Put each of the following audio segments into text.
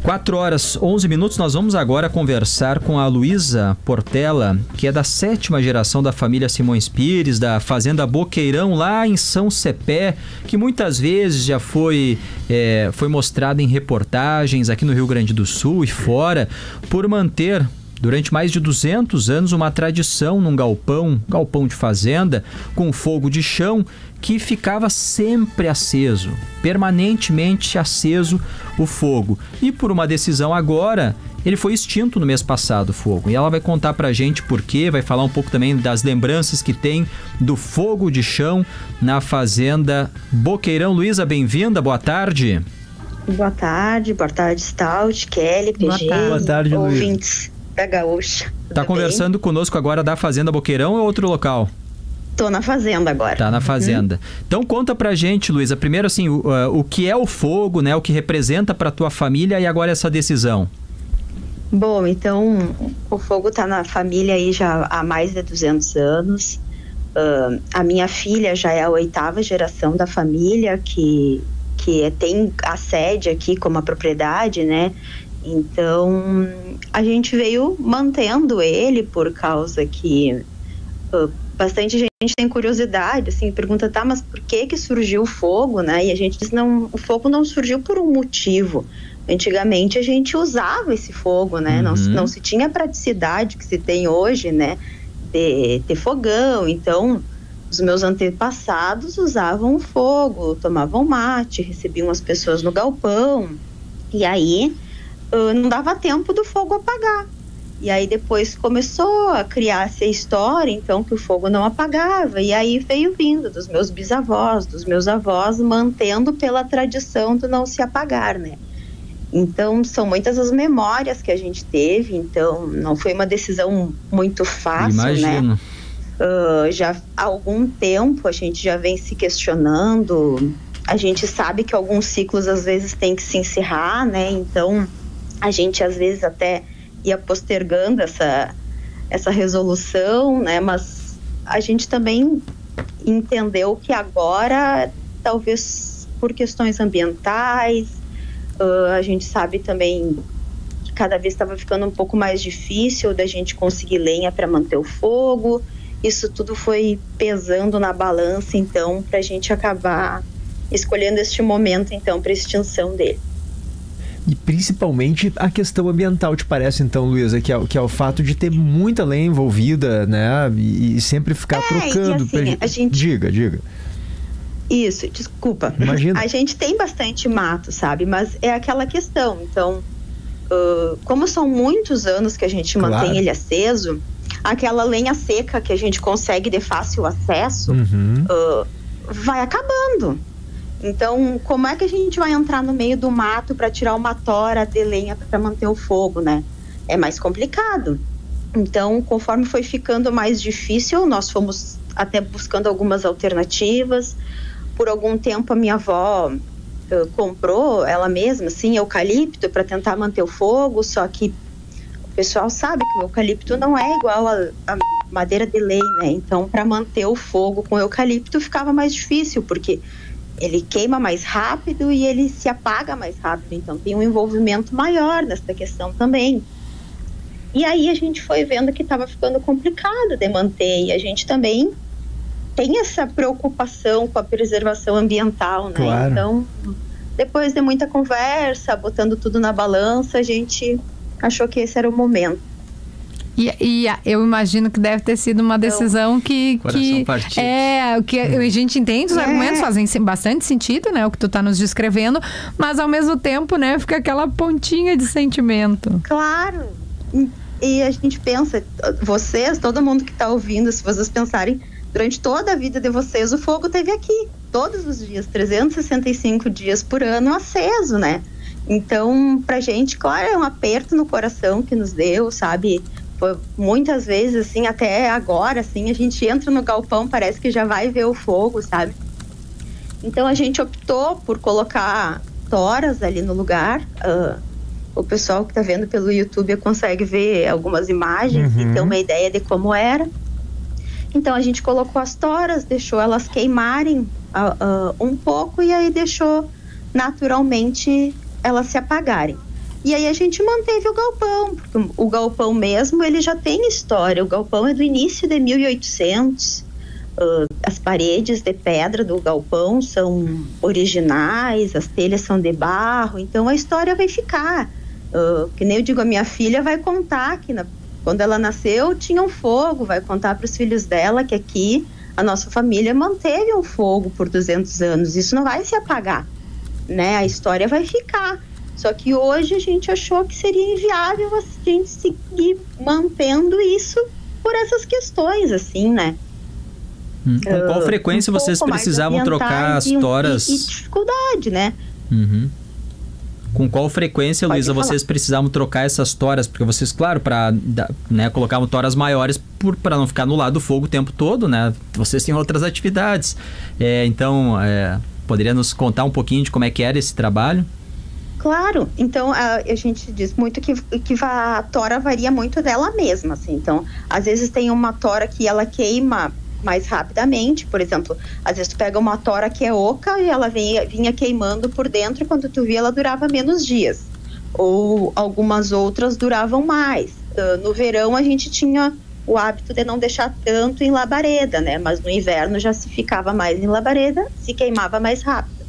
4h11, nós vamos agora conversar com a Luísa Portela, que é da 7ª geração da família Simões Pires, da Fazenda Boqueirão, lá em São Cepé, que muitas vezes já foi mostrada em reportagens aqui no Rio Grande do Sul e fora, por manter durante mais de 200 anos uma tradição num galpão de fazenda, com fogo de chão, que ficava sempre aceso, permanentemente aceso o fogo. E por uma decisão agora, ele foi extinto no mês passado, o fogo. E ela vai contar pra gente por quê, vai falar um pouco também das lembranças que tem do fogo de chão na Fazenda Boqueirão. Luísa, bem-vinda, boa tarde. Boa tarde, Stout, Kelly, PG, boa tarde, ouvintes da Gaúcha. Tá conversando conosco agora da Fazenda Boqueirão ou outro local? Tô na fazenda agora. Tá na fazenda. Então conta pra gente, Luísa, primeiro assim, o que é o fogo, né? O que representa pra tua família e agora essa decisão. Bom, então o fogo tá na família aí já há mais de 200 anos. A minha filha já é a 8ª geração da família que tem a sede aqui como a propriedade, né? Então a gente veio mantendo ele por causa que bastante gente tem curiosidade, assim, pergunta, tá, mas por que surgiu o fogo, né? E a gente diz, não, o fogo não surgiu por um motivo. Antigamente a gente usava esse fogo, né? Não se tinha a praticidade que se tem hoje, né? De ter fogão. Então, os meus antepassados usavam o fogo, tomavam mate, recebiam as pessoas no galpão. E aí, não dava tempo do fogo apagar. E aí depois começou a criar-se a história, então, que o fogo não apagava. E aí veio vindo dos meus bisavós, dos meus avós, mantendo pela tradição do não se apagar, né? Então, são muitas as memórias que a gente teve. Então, não foi uma decisão muito fácil, imagino, né? Já há algum tempo a gente já vem se questionando. A gente sabe que alguns ciclos, às vezes, tem que se encerrar, né? Então, a gente, às vezes, até ia postergando essa resolução, né? Mas a gente também entendeu que agora, talvez por questões ambientais, a gente sabe também que cada vez estava ficando um pouco mais difícil da gente conseguir lenha para manter o fogo. Isso tudo foi pesando na balança, então, para a gente acabar escolhendo este momento, então, para a extinção dele. E principalmente a questão ambiental, te parece, então, Luísa, que é o fato de ter muita lenha envolvida, né? E sempre ficar trocando. E assim, a gente... Diga. Isso, desculpa. Imagina. A gente tem bastante mato, sabe? Mas é aquela questão. Então, como são muitos anos que a gente mantém ele aceso, aquela lenha seca que a gente consegue de fácil acesso vai acabando. Então, como é que a gente vai entrar no meio do mato para tirar uma tora de lenha para manter o fogo, né? É mais complicado. Então, conforme foi ficando mais difícil, nós fomos até buscando algumas alternativas. Por algum tempo, a minha avó comprou ela mesma, assim, eucalipto para tentar manter o fogo, só que o pessoal sabe que o eucalipto não é igual a madeira de lei, né? Então, para manter o fogo com eucalipto ficava mais difícil, porque ele queima mais rápido e ele se apaga mais rápido. Então, tem um envolvimento maior nessa questão também. E aí, a gente foi vendo que estava ficando complicado de manter. E a gente também tem essa preocupação com a preservação ambiental, né? Claro. Então, depois de muita conversa, botando tudo na balança, a gente achou que esse era o momento. E eu imagino que deve ter sido uma decisão que a gente entende, os argumentos fazem bastante sentido, né? O que tu tá nos descrevendo, mas ao mesmo tempo, né, fica aquela pontinha de sentimento. Claro. E a gente pensa, vocês, todo mundo que tá ouvindo, se vocês pensarem, durante toda a vida de vocês, o fogo esteve aqui, todos os dias, 365 dias por ano aceso, né? Então, pra gente, claro, é um aperto no coração que nos deu, sabe? Muitas vezes, assim, até agora, assim, a gente entra no galpão, parece que já vai ver o fogo, sabe? Então, a gente optou por colocar toras ali no lugar. O pessoal que tá vendo pelo YouTube consegue ver algumas imagens e ter uma ideia de como era. Então, a gente colocou as toras, deixou elas queimarem um pouco e aí deixou naturalmente elas se apagarem. E aí a gente manteve o galpão, porque o galpão mesmo, ele já tem história. O galpão é do início de 1800. As paredes de pedra do galpão são originais, as telhas são de barro, então a história vai ficar. Que nem eu digo, a minha filha vai contar que quando ela nasceu tinha um fogo, vai contar para os filhos dela que aqui a nossa família manteve um fogo por 200 anos. Isso não vai se apagar, né? A história vai ficar. Só que hoje a gente achou que seria inviável a gente seguir mantendo isso por essas questões, assim, né? Com qual frequência vocês precisavam trocar as toras? E dificuldade, né? Uhum. Com qual frequência, Luísa, vocês precisavam trocar essas toras? Porque vocês, claro, né, colocavam toras maiores para não ficar no lado do fogo o tempo todo, né? Vocês têm outras atividades. Então, poderia nos contar um pouquinho de como é que era esse trabalho? Claro. Então, a gente diz muito que a tora varia muito dela mesma, assim. Então, às vezes tem uma tora que ela queima mais rapidamente, por exemplo, às vezes tu pega uma tora que é oca e ela vinha queimando por dentro, e quando tu via ela durava menos dias, ou algumas outras duravam mais. No verão a gente tinha o hábito de não deixar tanto em labareda, né, mas no inverno já se ficava mais em labareda, se queimava mais rápido.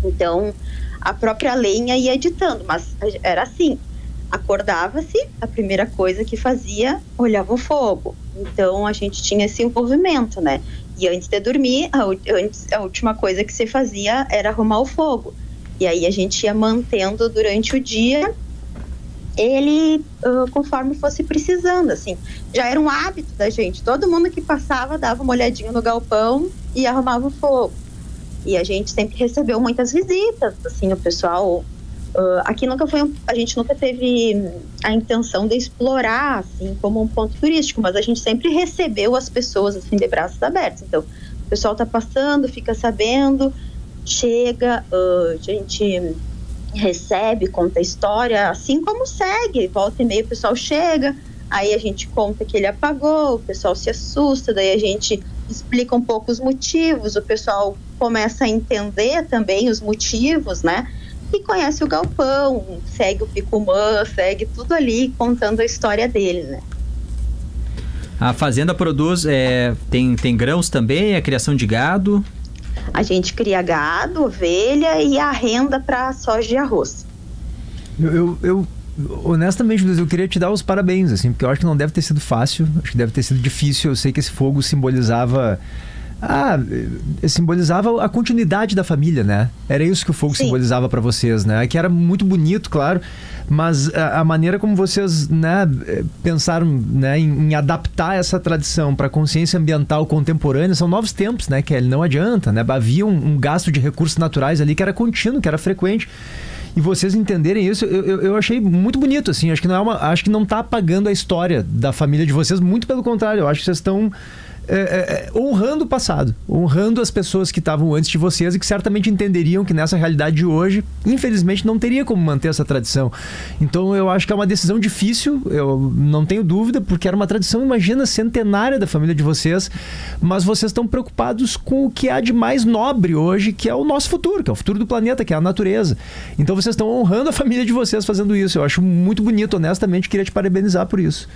Então a própria lenha ia editando, mas era assim, acordava-se, a primeira coisa que fazia, olhava o fogo. Então a gente tinha esse envolvimento, né? E antes de dormir, a última coisa que se fazia era arrumar o fogo. E aí a gente ia mantendo durante o dia ele conforme fosse precisando, assim. Já era um hábito da gente. Todo mundo que passava dava uma olhadinha no galpão e arrumava o fogo. E a gente sempre recebeu muitas visitas, assim, o pessoal... aqui a gente nunca teve a intenção de explorar, assim, como um ponto turístico, mas a gente sempre recebeu as pessoas, assim, de braços abertos. Então, o pessoal tá passando, fica sabendo, chega, a gente recebe, conta a história, assim como segue, volta e meia o pessoal chega, aí a gente conta que ele apagou, o pessoal se assusta, daí a gente explica um pouco os motivos, o pessoal começa a entender também os motivos, né? E conhece o galpão, segue o Picumã, segue tudo ali, contando a história dele, né? A fazenda produz, tem grãos também, a criação de gado? A gente cria gado, ovelha e arrenda para soja e arroz. Honestamente, Luiz, eu queria te dar os parabéns, assim, porque eu acho que não deve ter sido fácil, acho que deve ter sido difícil. Eu sei que esse fogo simbolizava a continuidade da família, né? Era isso que o fogo simbolizava para vocês, né? Que era muito bonito, claro, mas a maneira como vocês, né, pensaram, né, em adaptar essa tradição para a consciência ambiental contemporânea, são novos tempos, né, Kelly? Não adianta, né? Havia um gasto de recursos naturais ali que era contínuo, que era frequente. E vocês entenderem isso, eu achei muito bonito, assim. Acho que não está apagando a história da família de vocês, muito pelo contrário. Eu acho que vocês estão honrando o passado, honrando as pessoas que estavam antes de vocês e que certamente entenderiam que nessa realidade de hoje, infelizmente, não teria como manter essa tradição. Então eu acho que é uma decisão difícil, eu não tenho dúvida, porque era uma tradição, imagina, centenária da família de vocês, mas vocês estão preocupados com o que há de mais nobre hoje, que é o nosso futuro, que é o futuro do planeta, que é a natureza. Então vocês estão honrando a família de vocês fazendo isso. Eu acho muito bonito, honestamente, queria te parabenizar por isso.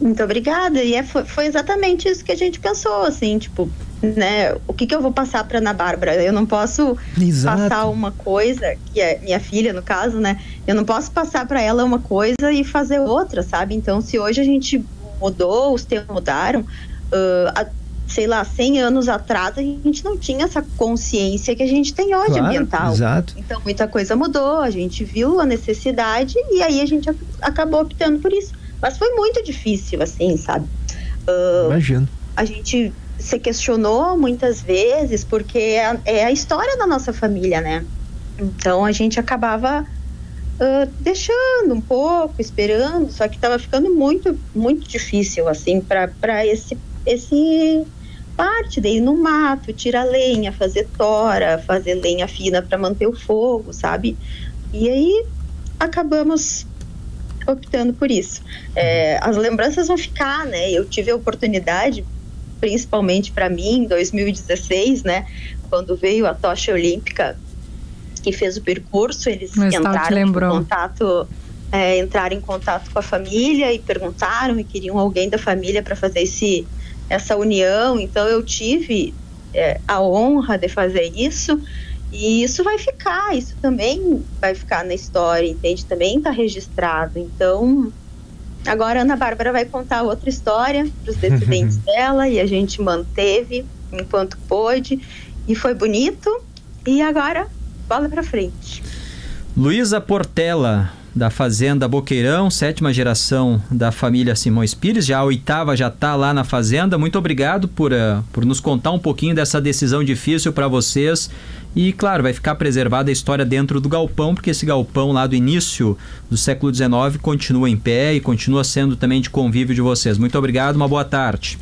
Muito obrigada. E foi exatamente isso que a gente pensou, assim, tipo, né, o que eu vou passar para Ana Bárbara? Eu não posso passar uma coisa, que é minha filha, no caso, né? Eu não posso passar para ela uma coisa e fazer outra, sabe? Então, se hoje a gente mudou, os tempos mudaram, sei lá, 100 anos atrás, a gente não tinha essa consciência que a gente tem hoje, claro, ambiental. Exato. Então, muita coisa mudou, a gente viu a necessidade e aí a gente acabou optando por isso. Mas foi muito difícil, assim, sabe? Imagino. A gente se questionou muitas vezes, porque é a história da nossa família, né? Então, a gente acabava deixando um pouco, esperando, só que estava ficando muito, muito difícil, assim, para esse parte de ir no mato, tirar lenha, fazer tora, fazer lenha fina para manter o fogo, sabe? E aí, acabamos optando por isso. As lembranças vão ficar, né? Eu tive a oportunidade, principalmente para mim, em 2016, né? Quando veio a tocha olímpica que fez o percurso, eles entraram em contato com a família e perguntaram e queriam alguém da família para fazer essa união. Então eu tive a honra de fazer isso, e isso vai ficar, isso também vai ficar na história, entende? Também está registrado. Então agora a Ana Bárbara vai contar outra história para os descendentes dela, e a gente manteve enquanto pôde, e foi bonito, e agora bola para frente. Luísa Portela, da Fazenda Boqueirão, 7ª geração da família Simões Pires, já a 8ª já está lá na fazenda. Muito obrigado por nos contar um pouquinho dessa decisão difícil para vocês. E, claro, vai ficar preservada a história dentro do galpão, porque esse galpão lá do início do século XIX continua em pé e continua sendo também de convívio de vocês. Muito obrigado, uma boa tarde.